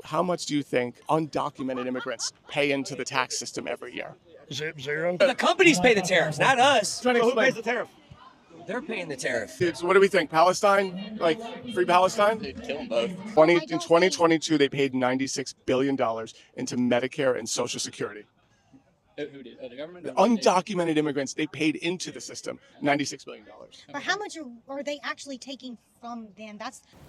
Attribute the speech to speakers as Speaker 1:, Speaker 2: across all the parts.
Speaker 1: How much do you think undocumented immigrants pay into the tax system every year?
Speaker 2: Zero.
Speaker 3: The companies pay the tariffs, not us.
Speaker 2: So who pays the tariff?
Speaker 3: They're paying the tariff.
Speaker 1: Dude, so what do we think? Palestine? Like, free Palestine?
Speaker 4: They'd kill them both.
Speaker 1: In 2022, they paid $96 billion into Medicare and Social Security.
Speaker 4: Who did? The government?
Speaker 1: Undocumented immigrants, they paid into the system $96 billion.
Speaker 5: But how much are they actually taking from them?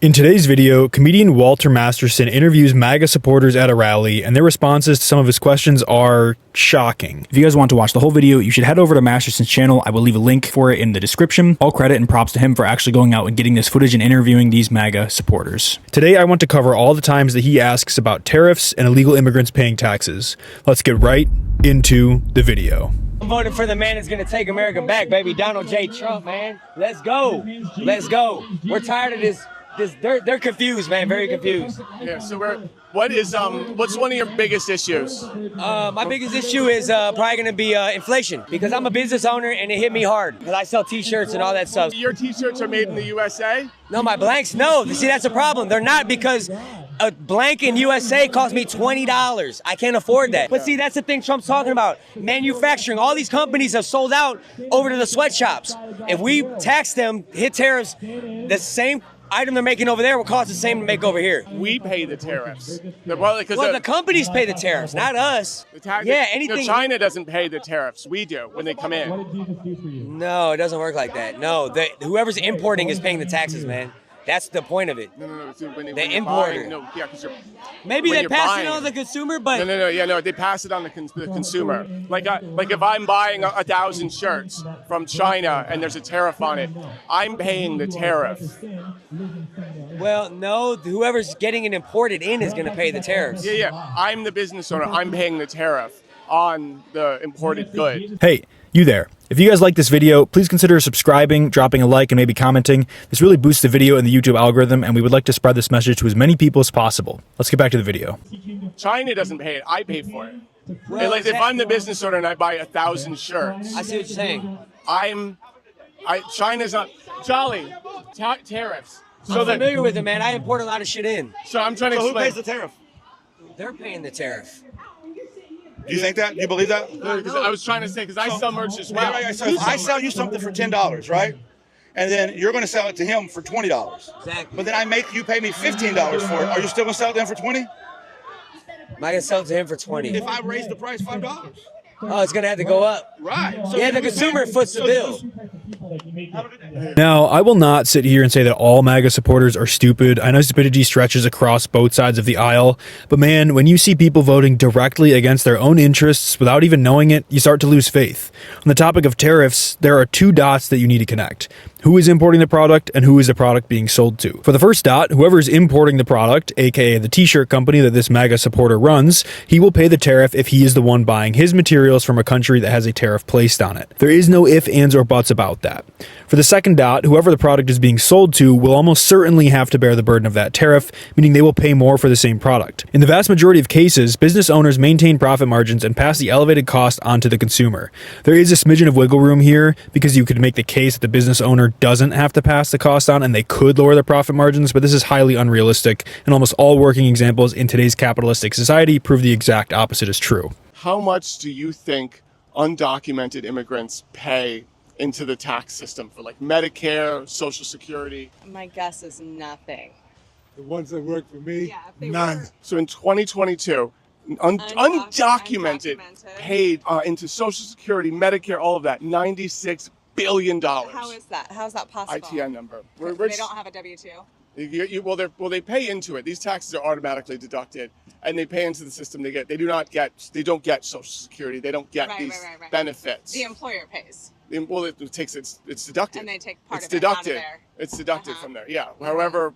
Speaker 6: In today's video, comedian Walter Masterson interviews MAGA supporters at a rally, and their responses to some of his questions are shocking.
Speaker 7: If you guys want to watch the whole video, you should head over to Masterson's channel. I will leave a link for it in the description. All credit and props to him for actually going out and getting this footage and interviewing these MAGA supporters.
Speaker 6: Today, I want to cover all the times that he asks about tariffs and illegal immigrants paying taxes. Let's get right into the video.
Speaker 3: I'm voting for the man that's gonna take America back, baby. Donald J. Trump, man. Let's go. Let's go. We're tired of this. They're confused, man. Very confused.
Speaker 1: Yeah. So what's one of your biggest issues?
Speaker 3: My biggest issue is probably gonna be inflation, because I'm a business owner and it hit me hard because I sell T-shirts and all that stuff.
Speaker 1: Your T-shirts are made in the USA?
Speaker 3: No, my blanks, no. See, that's a problem. They're not, because a blank in USA cost me $20. I can't afford that. But see, that's the thing Trump's talking about. Manufacturing. All these companies have sold out over to the sweatshops. If we tax them, hit tariffs, the same item they're making over there will cost the same to make over here.
Speaker 1: We pay the tariffs.
Speaker 3: Well, the companies pay the tariffs, not us. Anything.
Speaker 1: China doesn't pay the tariffs. We do when they come in.
Speaker 3: No, it doesn't work like that. No, whoever's importing is paying the taxes, man. That's the point of it.
Speaker 1: No. So when
Speaker 3: the importer. Maybe they pass it on the consumer, but
Speaker 1: No. They pass it on the consumer. Like if I'm buying 1,000 shirts from China and there's a tariff on it, I'm paying the tariff.
Speaker 3: Well, no. Whoever's getting it imported in is going to pay the tariffs.
Speaker 1: Yeah. I'm the business owner. I'm paying the tariff on the imported good.
Speaker 6: Hey, you there. If you guys like this video, please consider subscribing, dropping a like, and maybe commenting. This really boosts the video in the YouTube algorithm, and we would like to spread this message to as many people as possible. Let's get back to the video.
Speaker 1: China doesn't pay it. I pay for it. Well, if I'm the business owner and I buy 1,000 shirts,
Speaker 3: I see what you're saying.
Speaker 1: China's not Jolly tariffs.
Speaker 3: So I'm familiar with it, man. I import a lot of shit in.
Speaker 1: So I'm trying to explain.
Speaker 2: Who pays the tariff?
Speaker 3: They're paying the tariff.
Speaker 2: Do you think that? You believe that?
Speaker 1: I was trying to say, because I sell merch as well.
Speaker 2: So if I sell you something for $10, right? And then you're going to sell it to him for $20.
Speaker 3: Exactly.
Speaker 2: But then you pay me $15 for it. Are you still going to sell it to him for $20?
Speaker 3: Am I going to sell it to him for $20?
Speaker 2: If I raise the price $5.
Speaker 3: Oh, it's going to have to go up.
Speaker 2: Right. So
Speaker 3: the consumer foots the bill.
Speaker 6: Now, I will not sit here and say that all MAGA supporters are stupid. I know stupidity stretches across both sides of the aisle, but man, when you see people voting directly against their own interests without even knowing it, you start to lose faith. On the topic of tariffs, there are two dots that you need to connect. Who is importing the product and who is the product being sold to? For the first dot, whoever is importing the product, aka the t-shirt company that this MAGA supporter runs, he will pay the tariff if he is the one buying his materials from a country that has a tariff placed on it. There is no ifs, ands, or buts about that. For the second dot, whoever the product is being sold to will almost certainly have to bear the burden of that tariff, meaning they will pay more for the same product. In the vast majority of cases, business owners maintain profit margins and pass the elevated cost onto the consumer. There is a smidgen of wiggle room here, because you could make the case that the business owner doesn't have to pass the cost on and they could lower their profit margins, but this is highly unrealistic, and almost all working examples in today's capitalistic society prove the exact opposite is true.
Speaker 1: How much do you think undocumented immigrants pay into the tax system for like Medicare, Social Security?
Speaker 8: My guess is nothing.
Speaker 9: The ones that work for me,
Speaker 8: Yeah,
Speaker 9: none.
Speaker 1: So in 2022, undocumented paid into Social Security, Medicare, all of that, $96 billion.
Speaker 8: How is that? How is that possible?
Speaker 1: ITN number.
Speaker 8: They don't have a W-2.
Speaker 1: Well, they pay into it. These taxes are automatically deducted, and they pay into the system. They don't get Social Security. They don't get these benefits.
Speaker 8: The employer pays.
Speaker 1: Well, it's deducted.
Speaker 8: And they take part
Speaker 1: it's
Speaker 8: of it
Speaker 1: deducted.
Speaker 8: out of there.
Speaker 1: It's deducted from there. Yeah. However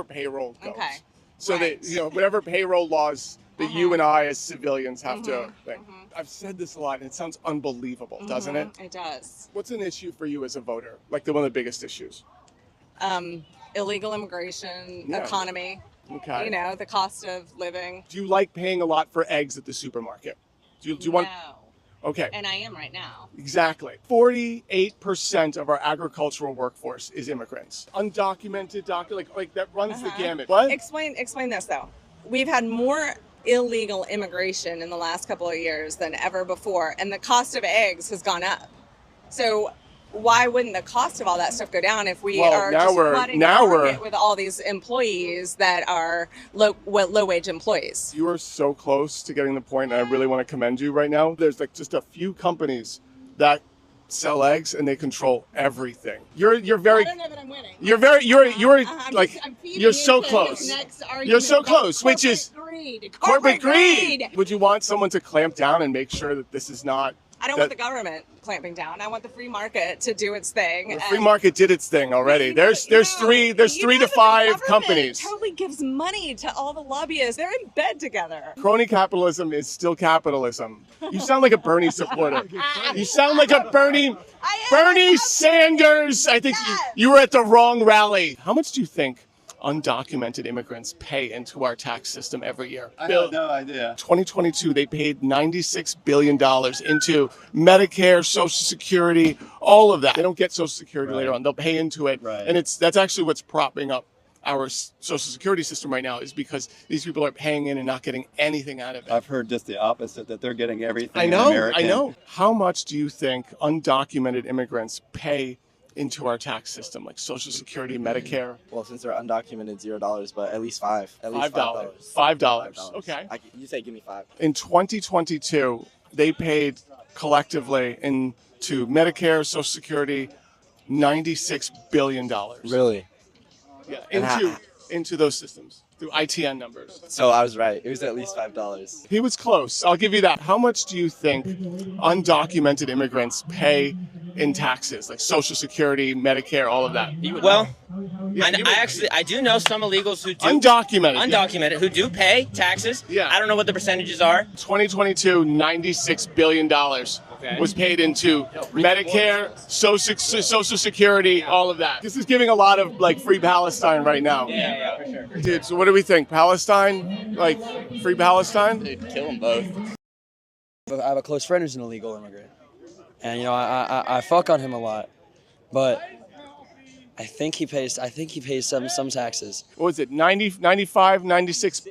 Speaker 1: payroll goes.
Speaker 8: Okay.
Speaker 1: So whatever payroll laws that you and I as civilians have to think. I've said this a lot, and it sounds unbelievable, doesn't it?
Speaker 8: It does.
Speaker 1: What's an issue for you as a voter? Like one of the biggest issues?
Speaker 8: Illegal immigration, economy.
Speaker 1: Okay.
Speaker 8: The cost of living.
Speaker 1: Do you like paying a lot for eggs at the supermarket? Do you want?
Speaker 8: No.
Speaker 1: Okay.
Speaker 8: And I am right now.
Speaker 1: Exactly. 48% of our agricultural workforce is immigrants. Undocumented, like that runs the gamut. What?
Speaker 8: Explain this though. we've had more illegal immigration in the last couple of years than ever before, and the cost of eggs has gone up. So why wouldn't the cost of all that stuff go down if we are just flooding the market with all these employees that are low-wage employees?
Speaker 1: You are so close to getting the point, and I really want to commend you right now. There's like just a few companies that sell eggs, and they control everything. You're very.
Speaker 8: I don't know that I'm winning.
Speaker 1: You're so close. You're so close, which is corporate greed. Would you want someone to clamp down and make sure that this is not?
Speaker 8: I don't want the government clamping down. I want the free market to do its thing.
Speaker 1: The free market did its thing already. There's three to five companies.
Speaker 8: Totally gives money to all the lobbyists. They're in bed together.
Speaker 1: Crony capitalism is still capitalism. You sound like a Bernie supporter. You sound like a Bernie Sanders. I think you were at the wrong rally. How much do you think undocumented immigrants pay into our tax system every year?
Speaker 10: I have no idea.
Speaker 1: 2022, they paid $96 billion into Medicare, Social Security, all of that. They don't get Social Security later on. They'll pay into it.
Speaker 10: Right.
Speaker 1: And that's actually what's propping up our Social Security system right now, is because these people are paying in and not getting anything out of it.
Speaker 10: I've heard just the opposite, that they're getting everything.
Speaker 1: I know.
Speaker 10: American.
Speaker 1: How much do you think undocumented immigrants pay into our tax system, like Social Security, Medicare?
Speaker 11: Well, since they're undocumented, $0, but at least $5. At least
Speaker 1: $5. Okay.
Speaker 11: You say give me $5.
Speaker 1: In 2022, they paid collectively into Medicare, Social Security, $96 billion.
Speaker 11: Really?
Speaker 1: Yeah, into those systems through ITN numbers.
Speaker 11: So I was right. It was at least $5.
Speaker 1: He was close. I'll give you that. How much do you think undocumented immigrants pay in taxes, like Social Security, Medicare, all of that?
Speaker 3: Well, I do know some illegals who do
Speaker 1: undocumented
Speaker 3: who do pay taxes.
Speaker 1: Yeah.
Speaker 3: I don't know what the percentages are.
Speaker 1: 2022, $96 billion was paid into Medicare, Social Security, all of that. This is giving a lot of like free Palestine right now.
Speaker 3: Yeah, for sure.
Speaker 1: Dude, so what do we think? Palestine? Like free Palestine?
Speaker 4: Dude, kill them both.
Speaker 11: I have a close friend who's an illegal immigrant, and I fuck on him a lot, but I think he pays some taxes.
Speaker 1: What was it? 96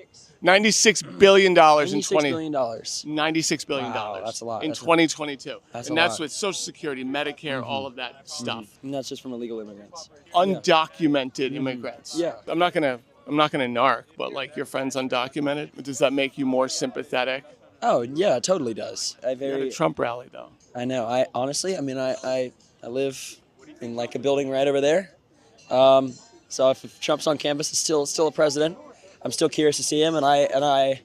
Speaker 1: billion dollars in $96 billion.
Speaker 11: Wow, that's a lot.
Speaker 1: In 2022. That's with Social Security, Medicare, all of that stuff.
Speaker 11: And that's just from illegal immigrants.
Speaker 1: Undocumented immigrants.
Speaker 11: Yeah.
Speaker 1: I'm not gonna narc, but like your friend's undocumented. Does that make you more sympathetic?
Speaker 11: Oh yeah, it totally does.
Speaker 1: You're at a Trump rally though.
Speaker 11: I know. I honestly, I live in like a building right over there. So if Trump's on campus, it's still a president. I'm still curious to see him, and I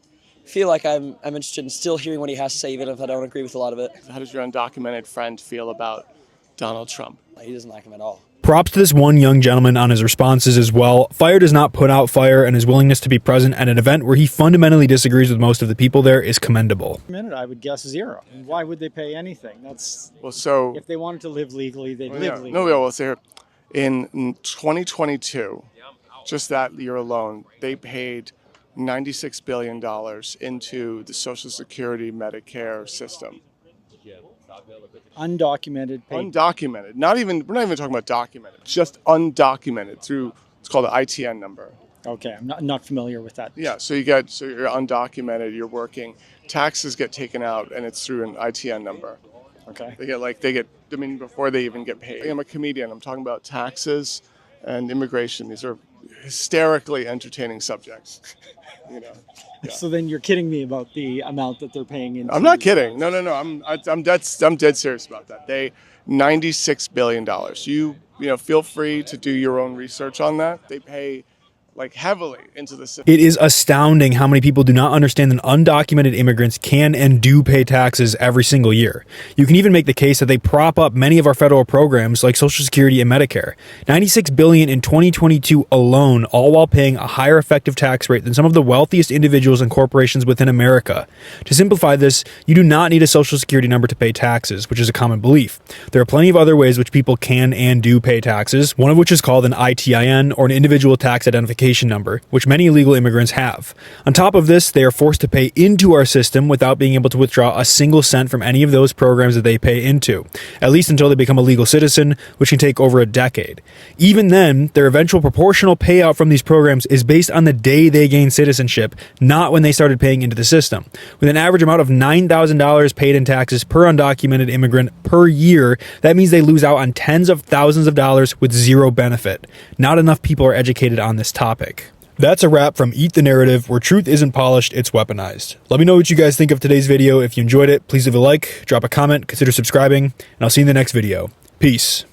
Speaker 11: feel like I'm interested in still hearing what he has to say, even if I don't agree with a lot of it.
Speaker 1: How does your undocumented friend feel about Donald Trump?
Speaker 11: He doesn't like him at all.
Speaker 6: Props to this one young gentleman on his responses as well. Fire does not put out fire, and his willingness to be present at an event where he fundamentally disagrees with most of the people there is commendable.
Speaker 12: I would guess $0. Why would they pay anything?
Speaker 1: So
Speaker 12: if they wanted to live legally, they'd live legally.
Speaker 1: No, we'll say here. In 2022, just that year alone, they paid $96 billion into the Social Security Medicare system.
Speaker 12: Undocumented.
Speaker 1: Undocumented. We're not even talking about documented. Just undocumented through, it's called the ITN number.
Speaker 12: Okay, I'm not familiar with that.
Speaker 1: Yeah, so you're undocumented, you're working, taxes get taken out, and it's through an ITN number.
Speaker 12: Okay.
Speaker 1: Before they even get paid. I'm a comedian. I'm talking about taxes and immigration. These are hysterically entertaining subjects. Yeah.
Speaker 12: So then you're kidding me about the amount that they're paying into.
Speaker 1: I'm not kidding. No. I'm dead serious about that. $96 billion. You feel free to do your own research on that. They pay heavily into the system.
Speaker 6: It is astounding how many people do not understand that undocumented immigrants can and do pay taxes every single year. You can even make the case that they prop up many of our federal programs like Social Security and Medicare. $96 billion in 2022 alone, all while paying a higher effective tax rate than some of the wealthiest individuals and corporations within America. To simplify this, you do not need a Social Security number to pay taxes, which is a common belief. There are plenty of other ways which people can and do pay taxes, one of which is called an ITIN, or an individual tax identification identification number, which many illegal immigrants have. On top of this, they are forced to pay into our system without being able to withdraw a single cent from any of those programs that they pay into, at least until they become a legal citizen, which can take over a decade. Even then, their eventual proportional payout from these programs is based on the day they gain citizenship, not when they started paying into the system. With an average amount of $9,000 paid in taxes per undocumented immigrant per year, that means they lose out on tens of thousands of dollars with zero benefit. Not enough people are educated on this topic. That's a wrap from Eat the Narrative, where truth isn't polished, it's weaponized. Let me know what you guys think of today's video. If you enjoyed it, please leave a like, drop a comment, consider subscribing, and I'll see you in the next video. Peace.